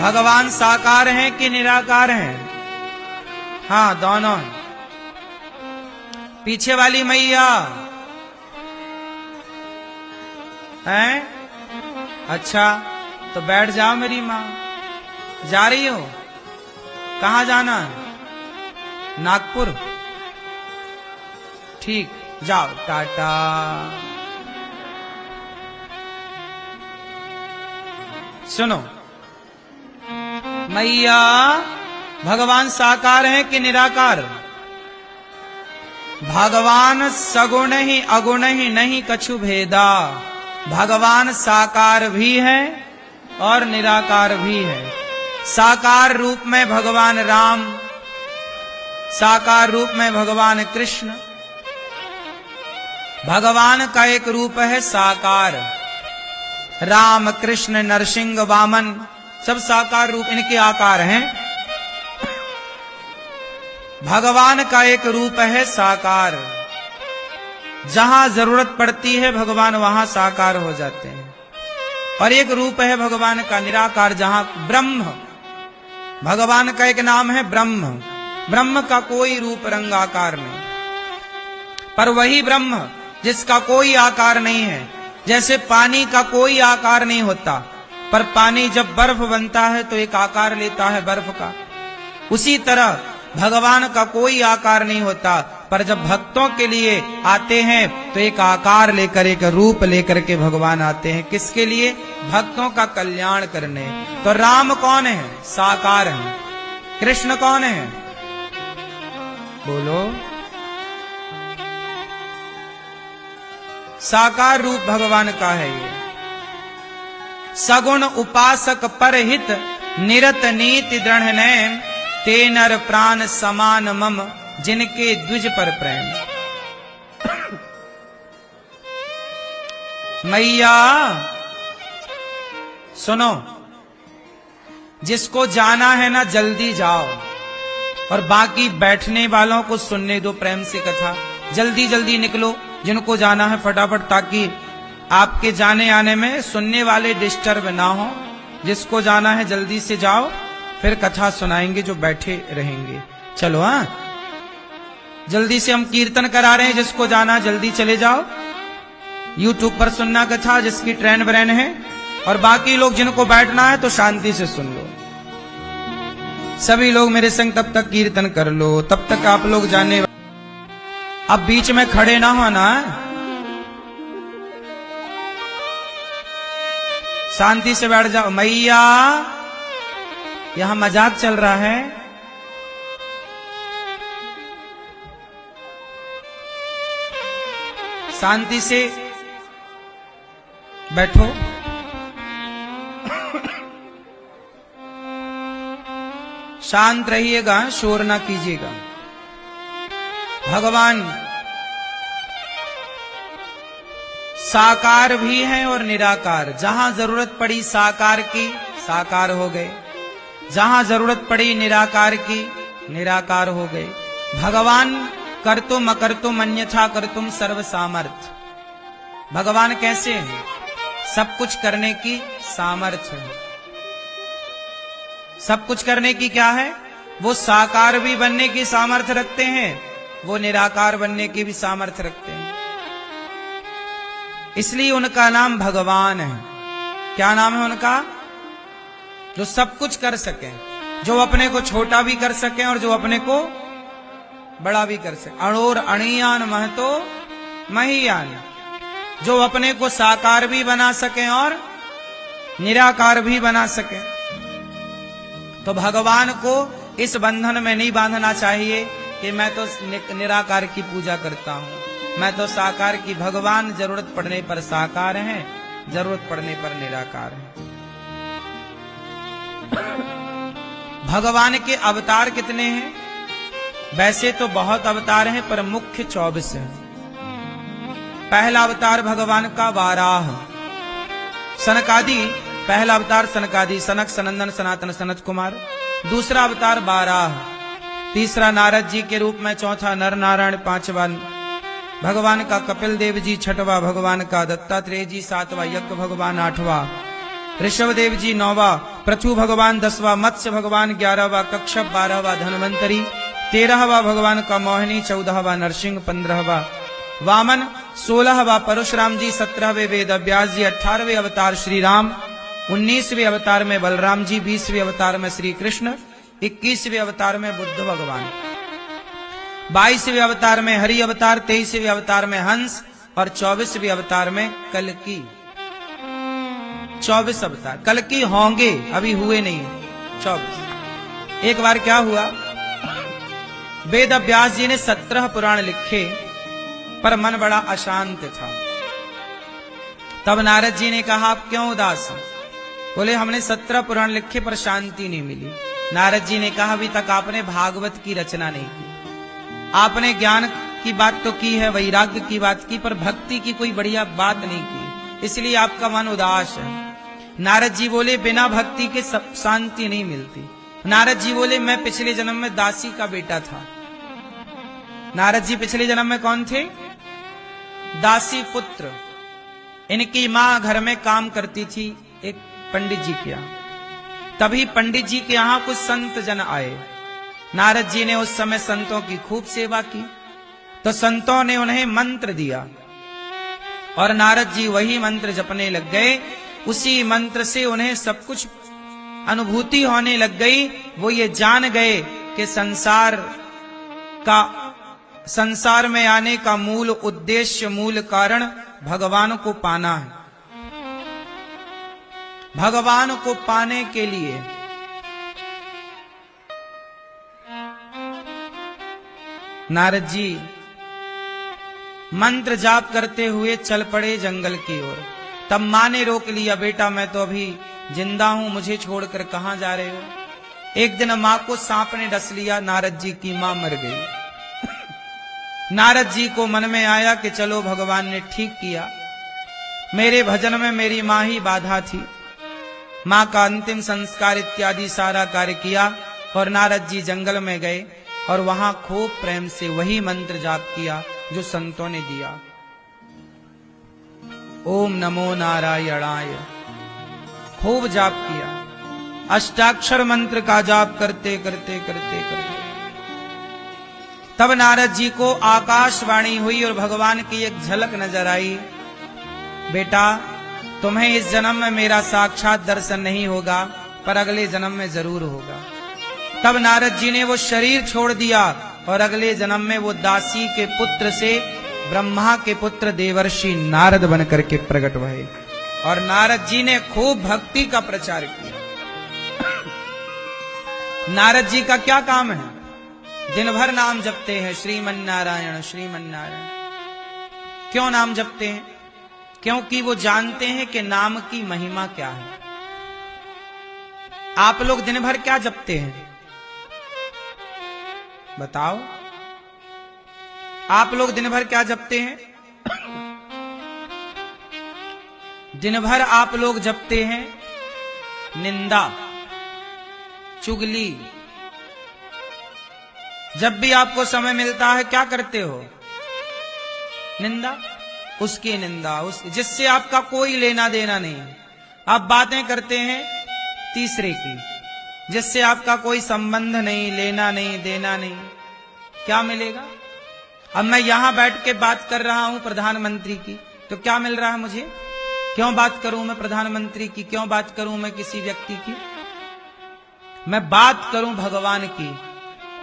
भगवान साकार हैं कि निराकार हैं? हाँ, दोनों। पीछे वाली मैया हैं? अच्छा, तो बैठ जाओ मेरी माँ। जा रही हो? कहाँ जाना है? नागपुर? ठीक, जाओ, टाटा। सुनो मैया, भगवान साकार है कि निराकार? भगवान सगुण ही अगुण ही नहीं कछु भेदा। भगवान साकार भी है और निराकार भी है। साकार रूप में भगवान राम, साकार रूप में भगवान कृष्ण। भगवान का एक रूप है साकार। राम, कृष्ण, नरसिंह, वामन सब साकार रूप, इनके आकार हैं। भगवान का एक रूप है साकार। जहां जरूरत पड़ती है भगवान वहां साकार हो जाते हैं। और एक रूप है भगवान का निराकार, जहां ब्रह्म, भगवान का एक नाम है ब्रह्म। ब्रह्म का कोई रूप रंग आकार नहीं, पर वही ब्रह्म जिसका कोई आकार नहीं है। जैसे पानी का कोई आकार नहीं होता, पर पानी जब बर्फ बनता है तो एक आकार लेता है बर्फ का। उसी तरह भगवान का कोई आकार नहीं होता, पर जब भक्तों के लिए आते हैं तो एक आकार लेकर, एक रूप लेकर के भगवान आते हैं। किसके लिए? भक्तों का कल्याण करने। तो राम कौन है? साकार है। कृष्ण कौन है? बोलो। साकार रूप भगवान का है ये। सगुण उपासक परहित निरत नीति दृढ़ नैन, ते नर प्राण समान मम जिनके द्विज पर प्रेम। मैया सुनो, जिसको जाना है ना जल्दी जाओ, और बाकी बैठने वालों को सुनने दो प्रेम से कथा। जल्दी जल्दी निकलो जिनको जाना है फटाफट, ताकि आपके जाने आने में सुनने वाले डिस्टर्ब ना हो। जिसको जाना है जल्दी से जाओ, फिर कथा सुनाएंगे जो बैठे रहेंगे। चलो हाँ, जल्दी से हम कीर्तन करा रहे हैं। जिसको जाना जल्दी चले जाओ। यूट्यूब पर सुनना कथा जिसकी ट्रेन ब्रेन है, और बाकी लोग जिनको बैठना है तो शांति से सुन लो। सभी लोग मेरे संग तब तक कीर्तन कर लो, तब तक आप लोग जाने। अब बीच में खड़े ना होना, शांति से बैठ जाओ। मैया, यहां मजाक चल रहा है। शांति से बैठो। शांत रहिएगा, शोर ना कीजिएगा। भगवान साकार भी है और निराकार। जहां जरूरत पड़ी साकार की, साकार हो गए। जहां जरूरत पड़ी निराकार की, निराकार हो गए। भगवान कर्तुम अकर्तुम अन्यथा कर्तुम सर्व सामर्थ। भगवान कैसे हैं? सब कुछ करने की सामर्थ्य है। सब कुछ करने की क्या है? वो साकार भी बनने की सामर्थ्य रखते हैं, वो निराकार बनने की भी सामर्थ्य रखते हैं। इसलिए उनका नाम भगवान है। क्या नाम है उनका? जो सब कुछ कर सके, जो अपने को छोटा भी कर सके और जो अपने को बड़ा भी कर सके। अणोर अणियान महतो महीयान, जो अपने को साकार भी बना सके और निराकार भी बना सके। तो भगवान को इस बंधन में नहीं बांधना चाहिए कि मैं तो निराकार की पूजा करता हूं, मैं तो साकार की। भगवान जरूरत पड़ने पर साकार हैं, जरूरत पड़ने पर निराकार हैं। भगवान के अवतार कितने हैं? वैसे तो बहुत अवतार हैं, पर मुख्य 24 हैं। पहला अवतार भगवान का वाराह, सनकादि। पहला अवतार सनकादि, सनक, सनंदन, सनातन, सनत कुमार। दूसरा अवतार वाराह, तीसरा नारद जी के रूप में, चौथा नर नारायण, पांचवा भगवान का कपिल देव जी, छठवा भगवान का दत्तात्रेय जी, सातवां यज्ञ भगवान, आठवां ऋषभदेव जी 9वां, पृथु भगवान 10वां, मत्स्य भगवान 11वां, कच्छप 12वां, धनवंतरी 13वां भगवान का मोहिनी, 14वां नरसिंह, 15वां वामन, 16वां परशुराम जी, 17वें वेद व्यास जी, 18वें अवतार श्री राम, 19वें अवतार में बलराम जी, 20वें अवतार में श्री कृष्ण, 21वें अवतार में बुद्ध भगवान, 22वें अवतार में हरि अवतार, 23वें अवतार में हंस और 24वें अवतार में कल्कि। 24 अवतार कल्कि होंगे, अभी हुए नहीं 24। एक बार क्या हुआ, वेद व्यास जी ने 17 पुराण लिखे पर मन बड़ा अशांत था। तब नारद जी ने कहा आप क्यों उदास हैं? बोले हमने 17 पुराण लिखे पर शांति नहीं मिली। नारद जी ने कहा अभी तक आपने भागवत की रचना नहीं की। आपने ज्ञान की बात तो की है, वैराग्य की बात की, पर भक्ति की कोई बढ़िया बात नहीं की, इसलिए आपका मन उदास है। नारद जी बोले बिना भक्ति के शांति नहीं मिलती। नारद जी बोले मैं पिछले जन्म में दासी का बेटा था। नारद जी पिछले जन्म में कौन थे? दासी पुत्र। इनकी मां घर में काम करती थी एक पंडित जी के यहाँ। तभी पंडित जी के यहाँ कुछ संत जन आए। नारद जी ने उस समय संतों की खूब सेवा की, तो संतों ने उन्हें मंत्र दिया और नारद जी वही मंत्र जपने लग गए। उसी मंत्र से उन्हें सब कुछ अनुभूति होने लग गई। वो ये जान गए कि संसार में आने का मूल उद्देश्य, मूल कारण भगवान को पाना है। भगवान को पाने के लिए नारद जी मंत्र जाप करते हुए चल पड़े जंगल की ओर। तब मां ने रोक लिया, बेटा मैं तो अभी जिंदा हूं, मुझे छोड़कर कहां जा रहे हो? एक दिन मां को सांप ने डस लिया, नारद जी की मां मर गई। नारद जी को मन में आया कि चलो भगवान ने ठीक किया, मेरे भजन में मेरी मां ही बाधा थी। मां का अंतिम संस्कार इत्यादि सारा कार्य किया और नारद जी जंगल में गए और वहां खूब प्रेम से वही मंत्र जाप किया जो संतों ने दिया। ओम नमो नारायणाय खूब जाप किया। अष्टाक्षर मंत्र का जाप करते करते करते करते तब नारद जी को आकाशवाणी हुई और भगवान की एक झलक नजर आई। बेटा तुम्हें इस जन्म में मेरा साक्षात दर्शन नहीं होगा, पर अगले जन्म में जरूर होगा। तब नारद जी ने वो शरीर छोड़ दिया और अगले जन्म में वो दासी के पुत्र से ब्रह्मा के पुत्र देवर्षि नारद बनकर के प्रकट हुए और नारद जी ने खूब भक्ति का प्रचार किया। नारद जी का क्या काम है? दिन भर नाम जपते हैं, श्रीमन्नारायण श्रीमन्नारायण। क्यों नाम जपते हैं? क्योंकि वो जानते हैं कि नाम की महिमा क्या है। आप लोग दिन भर क्या जपते हैं बताओ? आप लोग दिन भर क्या जपते हैं? दिन भर आप लोग जपते हैं निंदा, चुगली। जब भी आपको समय मिलता है क्या करते हो? निंदा, उसकी निंदा, जिससे आपका कोई लेना देना नहीं। आप बातें करते हैं तीसरे की, जिससे आपका कोई संबंध नहीं, लेना नहीं, देना नहीं। क्या मिलेगा? अब मैं यहां बैठ के बात कर रहा हूं प्रधानमंत्री की, तो क्या मिल रहा है मुझे? क्यों बात करूं मैं प्रधानमंत्री की? क्यों बात करूं मैं किसी व्यक्ति की? मैं बात करूं भगवान की,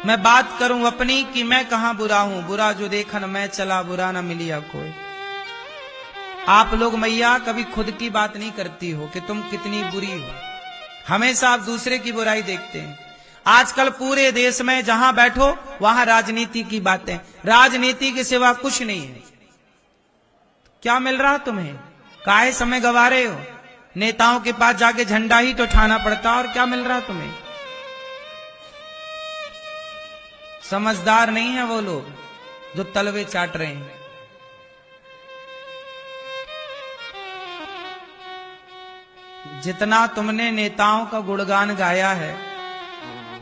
मैं बात करूं अपनी कि मैं कहां बुरा हूं। बुरा जो देखन मैं चला, बुरा ना मिलिया कोई। आप लोग मैया कभी खुद की बात नहीं करती हो कि तुम कितनी बुरी हो, हमेशा आप दूसरे की बुराई देखते हैं। आजकल पूरे देश में जहां बैठो वहां राजनीति की बातें, राजनीति के सिवा कुछ नहीं है। क्या मिल रहा तुम्हें? काहे समय गवा रहे हो? नेताओं के पास जाके झंडा ही तो उठाना पड़ता, और क्या मिल रहा तुम्हें? समझदार नहीं है वो लोग जो तलवे चाट रहे हैं। जितना तुमने नेताओं का गुणगान गाया है,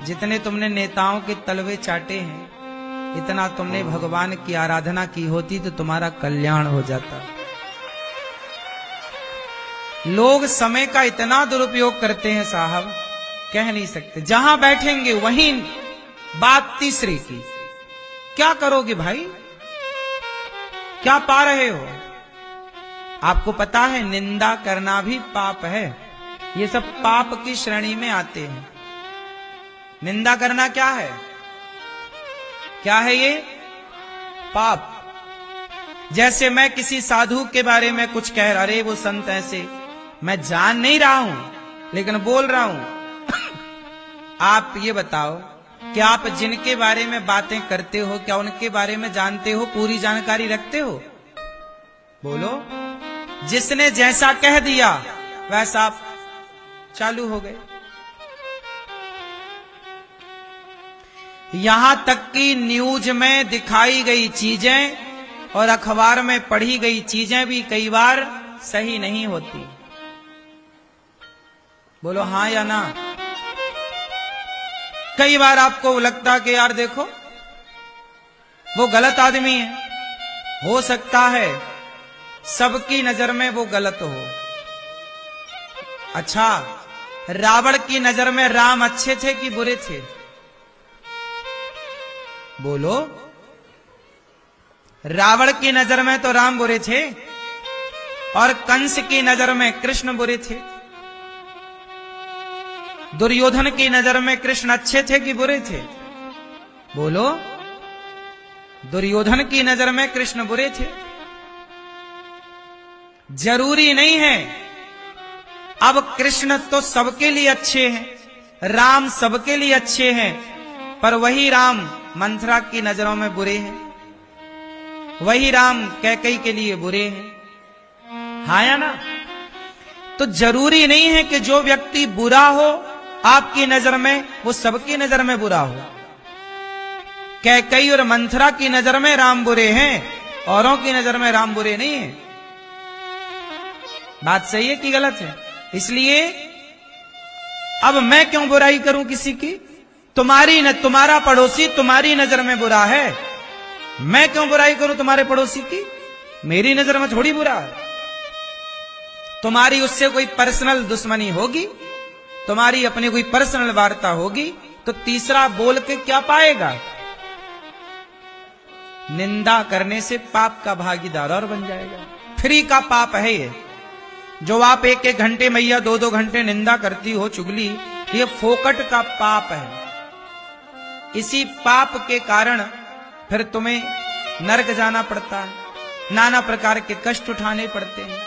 जितने तुमने नेताओं के तलवे चाटे हैं, इतना तुमने भगवान की आराधना की होती तो तुम्हारा कल्याण हो जाता। लोग समय का इतना दुरुपयोग करते हैं साहब, कह नहीं सकते। जहां बैठेंगे वहीं बात तीसरे की। क्या करोगे भाई, क्या पा रहे हो? आपको पता है निंदा करना भी पाप है। ये सब पाप की श्रेणी में आते हैं। निंदा करना क्या है? क्या है ये? पाप। जैसे मैं किसी साधु के बारे में कुछ कह रहा, अरे वो संत ऐसे, मैं जान नहीं रहा हूं लेकिन बोल रहा हूं। आप ये बताओ कि आप जिनके बारे में बातें करते हो, क्या उनके बारे में जानते हो, पूरी जानकारी रखते हो? बोलो। जिसने जैसा कह दिया वैसा आप चालू हो गए। यहां तक कि न्यूज में दिखाई गई चीजें और अखबार में पढ़ी गई चीजें भी कई बार सही नहीं होती। बोलो हां या ना। कई बार आपको लगता कि यार देखो वो गलत आदमी है, हो सकता है सबकी नजर में वो गलत हो। अच्छा, रावण की नजर में राम अच्छे थे कि बुरे थे? बोलो। रावण की नजर में तो राम बुरे थे और कंस की नजर में कृष्ण बुरे थे। दुर्योधन की नजर में कृष्ण अच्छे थे कि बुरे थे? बोलो। दुर्योधन की नजर में कृष्ण बुरे थे। जरूरी नहीं है। अब कृष्ण तो सबके लिए अच्छे हैं, राम सबके लिए अच्छे हैं, पर वही राम मंथरा की नजरों में बुरे हैं, वही राम कैकेयी के लिए बुरे हैं। हाँ या ना? तो जरूरी नहीं है कि जो व्यक्ति बुरा हो आपकी नजर में वो सबकी नजर में बुरा हो। कैकेयी और मंथरा की नजर में राम बुरे हैं, औरों की नजर में राम बुरे नहीं है। बात सही है कि गलत है? इसलिए अब मैं क्यों बुराई करूं किसी की? तुम्हारा पड़ोसी तुम्हारी नजर में बुरा है, मैं क्यों बुराई करूं तुम्हारे पड़ोसी की? मेरी नजर में थोड़ी बुरा है। तुम्हारी उससे कोई पर्सनल दुश्मनी होगी, तुम्हारी अपनी कोई पर्सनल वार्ता होगी, तो तीसरा बोल के क्या पाएगा? निंदा करने से पाप का भागीदार और बन जाएगा। फ्री का पाप है ये। जो आप एक एक घंटे मैया 2-2 घंटे निंदा करती हो, चुगली, ये फोकट का पाप है। इसी पाप के कारण फिर तुम्हें नरक जाना पड़ता है, नाना प्रकार के कष्ट उठाने पड़ते हैं।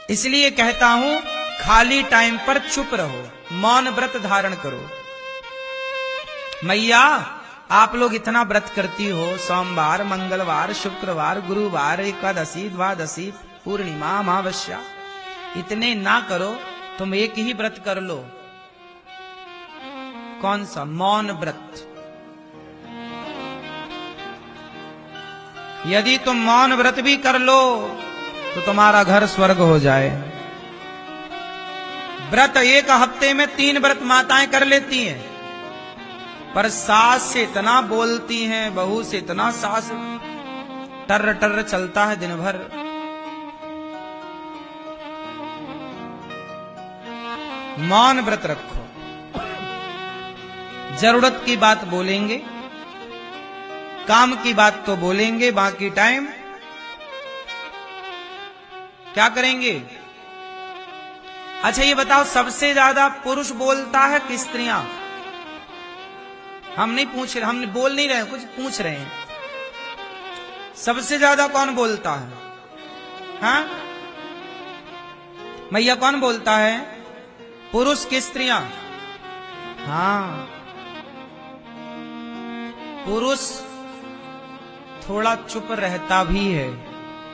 इसलिए कहता हूं खाली टाइम पर चुप रहो, मौन व्रत धारण करो। मैया आप लोग इतना व्रत करती हो, सोमवार, मंगलवार, शुक्रवार, गुरुवार, एकादशी, द्वादशी, पूर्णिमा, अमावस्या, इतने ना करो, तुम एक ही व्रत कर लो। कौन सा? मौन व्रत। यदि तुम मौन व्रत भी कर लो तो तुम्हारा घर स्वर्ग हो जाए। व्रत एक हफ्ते में 3 व्रत माताएं कर लेती हैं, पर सास से इतना बोलती हैं, बहू से इतना सास टर टर चलता है दिन भर। मौन व्रत रखो। जरूरत की बात बोलेंगे, काम की बात तो बोलेंगे, बाकी टाइम क्या करेंगे? अच्छा ये बताओ, सबसे ज्यादा पुरुष बोलता है कि स्त्रियां? हम नहीं पूछ रहे, हम बोल नहीं रहे, कुछ पूछ रहे हैं। सबसे ज्यादा कौन बोलता है? हाँ मैया, कौन बोलता है? पुरुष की स्त्रियां? हाँ, पुरुष थोड़ा चुप रहता भी है,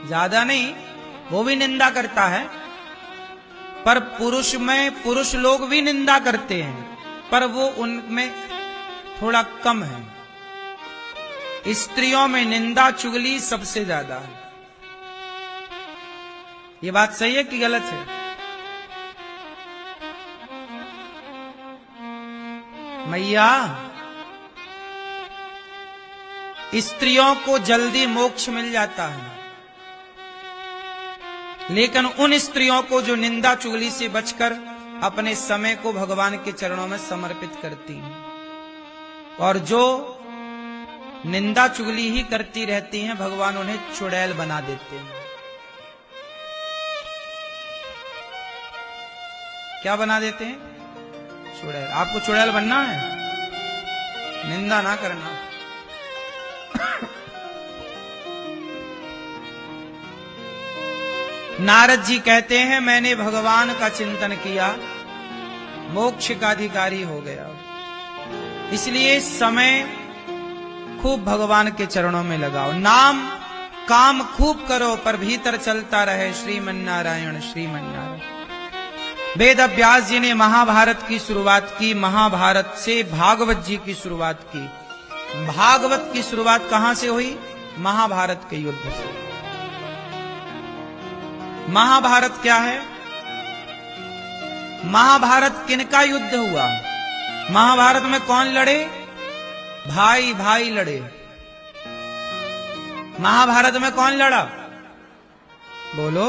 ज्यादा नहीं, वो भी निंदा करता है, पर पुरुष में पुरुष लोग भी निंदा करते हैं, पर वो उनमें थोड़ा कम है। स्त्रियों में निंदा चुगली सबसे ज्यादा है। ये बात सही है कि गलत है? मैया, स्त्रियों को जल्दी मोक्ष मिल जाता है, लेकिन उन स्त्रियों को जो निंदा चुगली से बचकर अपने समय को भगवान के चरणों में समर्पित करती हैं, और जो निंदा चुगली ही करती रहती हैं, भगवान उन्हें चुड़ैल बना देते हैं। क्या बना देते हैं? चुड़ैल। आपको चुड़ैल बनना है? निंदा ना करना। नारद जी कहते हैं, मैंने भगवान का चिंतन किया, मोक्ष का अधिकारी हो गया। इसलिए समय खूब भगवान के चरणों में लगाओ, नाम काम खूब करो, पर भीतर चलता रहे श्रीमन्नारायण श्रीमन्नारायण। वेद व्यास जी ने महाभारत की शुरुआत की, महाभारत से भागवत जी की शुरुआत की। भागवत की शुरुआत कहां से हुई? महाभारत के युद्ध से। महाभारत क्या है? महाभारत किनका युद्ध हुआ? महाभारत में कौन लड़े? भाई भाई लड़े। महाभारत में कौन लड़ा? बोलो।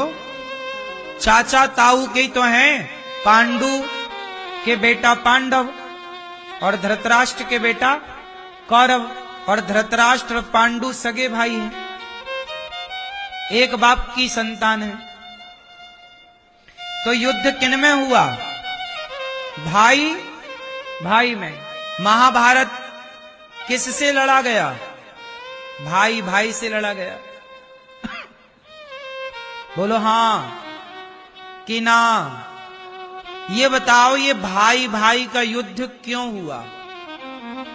चाचा ताऊ के तो हैं, पांडु के बेटा पांडव और धृतराष्ट्र के बेटा कौरव, और धृतराष्ट्र और पांडु सगे भाई हैं, एक बाप की संतान है। तो युद्ध किन में हुआ? भाई भाई में। महाभारत किससे लड़ा गया? भाई भाई से लड़ा गया। बोलो हां कि ना? ये बताओ, ये भाई भाई का युद्ध क्यों हुआ?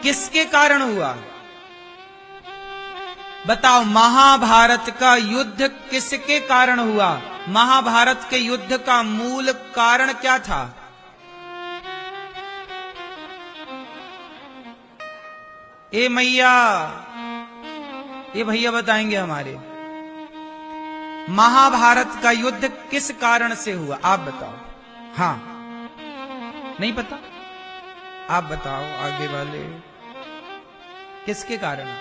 किसके कारण हुआ? बताओ, महाभारत का युद्ध किसके कारण हुआ? महाभारत के युद्ध का मूल कारण क्या था? ए मैया, ये भैया बताएंगे हमारे। महाभारत का युद्ध किस कारण से हुआ? आप बताओ। हाँ, नहीं पता? आप बताओ, आगे वाले किसके कारण?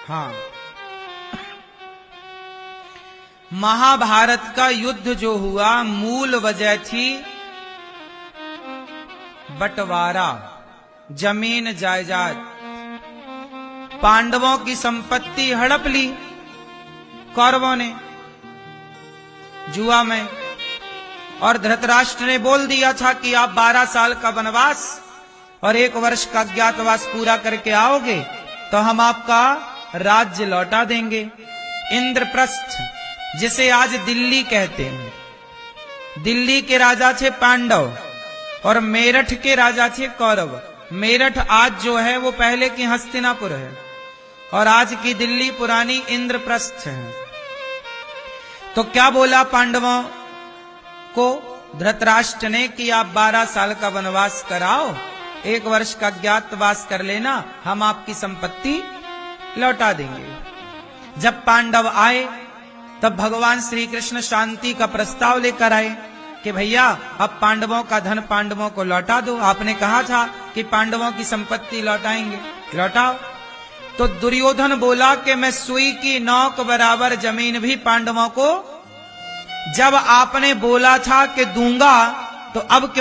हाँ, महाभारत का युद्ध जो हुआ, मूल वजह थी बंटवारा, जमीन जायदाद। पांडवों की संपत्ति हड़प ली कौरवों ने जुआ में, और धृतराष्ट्र ने बोल दिया था कि आप 12 साल का वनवास और 1 वर्ष का अज्ञातवास पूरा करके आओगे तो हम आपका राज्य लौटा देंगे। इंद्रप्रस्थ, जिसे आज दिल्ली कहते हैं, दिल्ली के राजा थे पांडव और मेरठ के राजा थे कौरव। मेरठ आज जो है वो पहले की हस्तिनापुर है, और आज की दिल्ली पुरानी इंद्रप्रस्थ है। तो क्या बोला पांडवों को धृतराष्ट्र ने कि आप 12 साल का वनवास कराओ, 1 वर्ष का अज्ञातवास कर लेना, हम आपकी संपत्ति लौटा देंगे। जब पांडव आए तब भगवान श्री कृष्ण शांति का प्रस्ताव लेकर आए कि भैया अब पांडवों का धन पांडवों को लौटा दो। आपने कहा था कि पांडवों की संपत्ति लौटाएंगे, लौटाओ। तो दुर्योधन बोला कि मैं सुई की नोक बराबर जमीन भी पांडवों को, जब आपने बोला था कि दूंगा तो अब क्यों